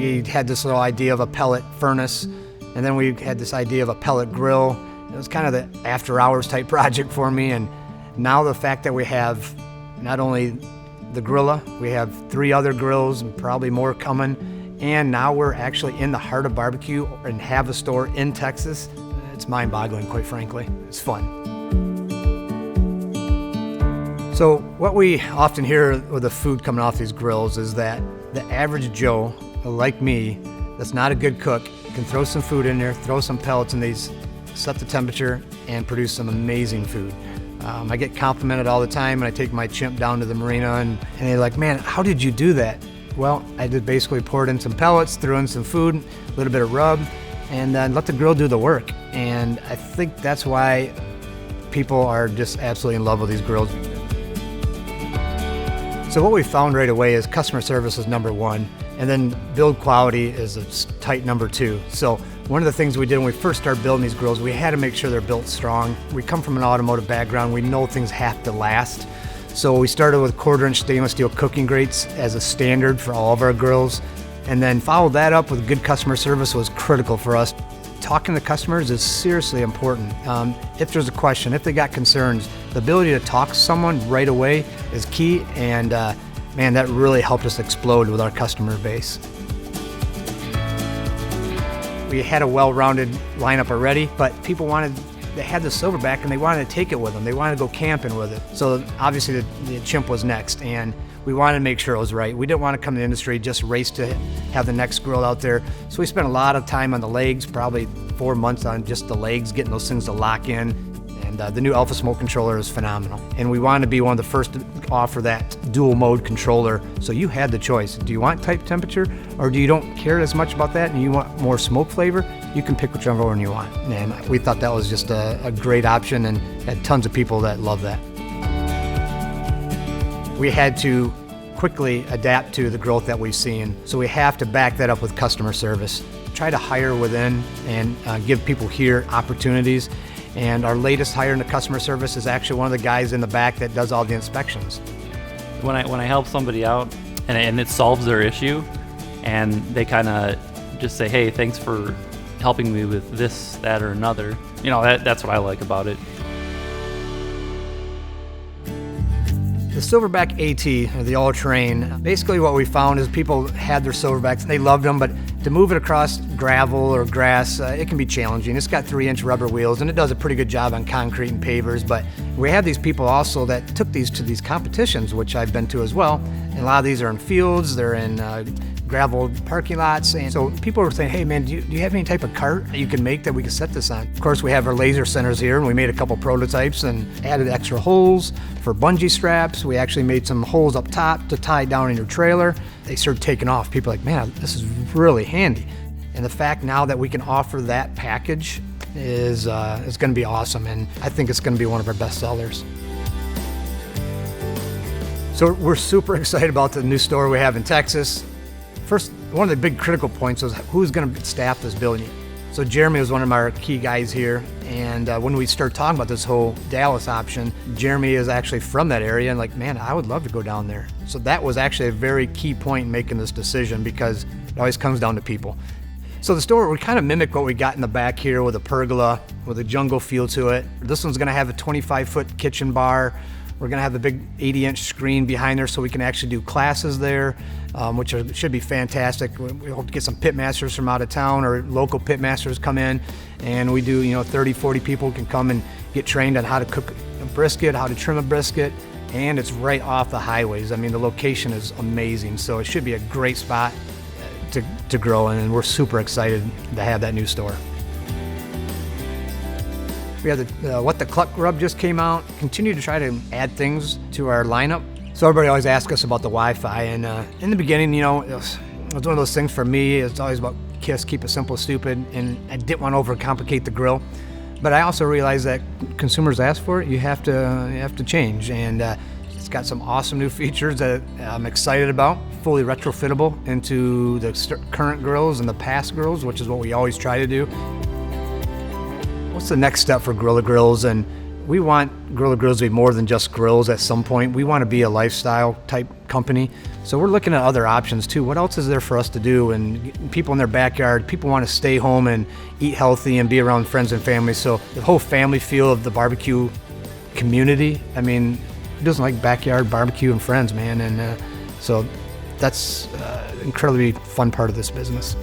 We had this little idea of a pellet furnace, and then we had this idea of a pellet grill. It was kind of the after-hours type project for me, and now the fact that we have not only the Grilla, we have 3 other grills and probably more coming, and now we're actually in the heart of barbecue and have a store in Texas. It's mind-boggling, quite frankly. It's fun. So what we often hear with the food coming off these grills is that the average Joe, like me, that's not a good cook, can throw some food in there, throw some pellets in these, set the temperature, and produce some amazing food. I get complimented all the time when I take my chimp down to the marina, and they're like, man, how did you do that? Well, I just basically poured in some pellets, threw in some food, a little bit of rub, and then let the grill do the work. And I think that's why people are just absolutely in love with these grills. So what we found right away is customer service is number 1, and then build quality is a tight number 2. So one of the things we did when we first started building these grills, we had to make sure they're built strong. We come from an automotive background. We know things have to last. So we started with 1/4-inch stainless steel cooking grates as a standard for all of our grills, and then followed that up with good customer service was critical for us. Talking to customers is seriously important. If there's a question, if they got concerns, the ability to talk to someone right away is key, and man, that really helped us explode with our customer base. We had a well-rounded lineup already, but people they had the Silverback and they wanted to take it with them. They wanted to go camping with it. So obviously the Chimp was next, and we wanted to make sure it was right. We didn't want to come to the industry, just race to have the next grill out there. So we spent a lot of time on the legs, probably 4 months on just the legs, getting those things to lock in. And the new Alpha Smoke controller is phenomenal. And we wanted to be one of the first to offer that dual mode controller. So you had the choice. Do you want type temperature, or do you don't care as much about that and you want more smoke flavor? You can pick whichever one you want. And we thought that was just a great option, and had tons of people that love that. We had to quickly adapt to the growth that we've seen. So we have to back that up with customer service. Try to hire within and give people here opportunities. And our latest hire in the customer service is actually one of the guys in the back that does all the inspections. When I help somebody out and it solves their issue, and they kind of just say, hey, thanks for helping me with this, that, or another, you know, that's what I like about it. The Silverback AT, or the all-terrain, basically what we found is people had their Silverbacks, they loved them, but to move it across gravel or grass, it can be challenging. It's got 3-inch rubber wheels, and it does a pretty good job on concrete and pavers, but we have these people also that took these to these competitions, which I've been to as well, and a lot of these are in fields, they're in gravel parking lots, and so people were saying, hey man, do you have any type of cart that you can make that we can set this on? Of course, we have our laser centers here, and we made a couple prototypes and added extra holes for bungee straps. We actually made some holes up top to tie down in your trailer. They started taking off. People are like, man, this is really handy. And the fact now that we can offer that package is going to be awesome, and I think it's going to be one of our best sellers. So we're super excited about the new store we have in Texas. First, one of the big critical points was who's going to staff this building. So Jeremy was one of our key guys here, and when we started talking about this whole Dallas option, Jeremy is actually from that area, and like, man, I would love to go down there. So that was actually a very key point in making this decision, because it always comes down to people. So the store, we kind of mimic what we got in the back here with a pergola, with a jungle feel to it. This one's going to have a 25-foot kitchen bar. We're going to have a big 80-inch screen behind there so we can actually do classes there, which should be fantastic. We hope to get some pit masters from out of town, or local pit masters come in, and we do, 30, 40 people can come and get trained on how to cook a brisket, how to trim a brisket, and it's right off the highways. I mean, the location is amazing, so it should be a great spot to grow in, and we're super excited to have that new store. We have the What the Cluck rub just came out. Continue to try to add things to our lineup. So everybody always asks us about the Wi-Fi, and in the beginning, it was one of those things for me. It's always about KISS, keep it simple, stupid, and I didn't want to overcomplicate the grill. But I also realized that consumers ask for it. You have to change, and it's got some awesome new features that I'm excited about. Fully retrofittable into the current grills and the past grills, which is what we always try to do. What's the next step for Grilla Grills? And we want Grilla Grills to be more than just grills at some point. We want to be a lifestyle type company. So we're looking at other options too. What else is there for us to do? And people in their backyard, people want to stay home and eat healthy and be around friends and family. So the whole family feel of the barbecue community. I mean, who doesn't like backyard barbecue and friends, man? And so that's an incredibly fun part of this business.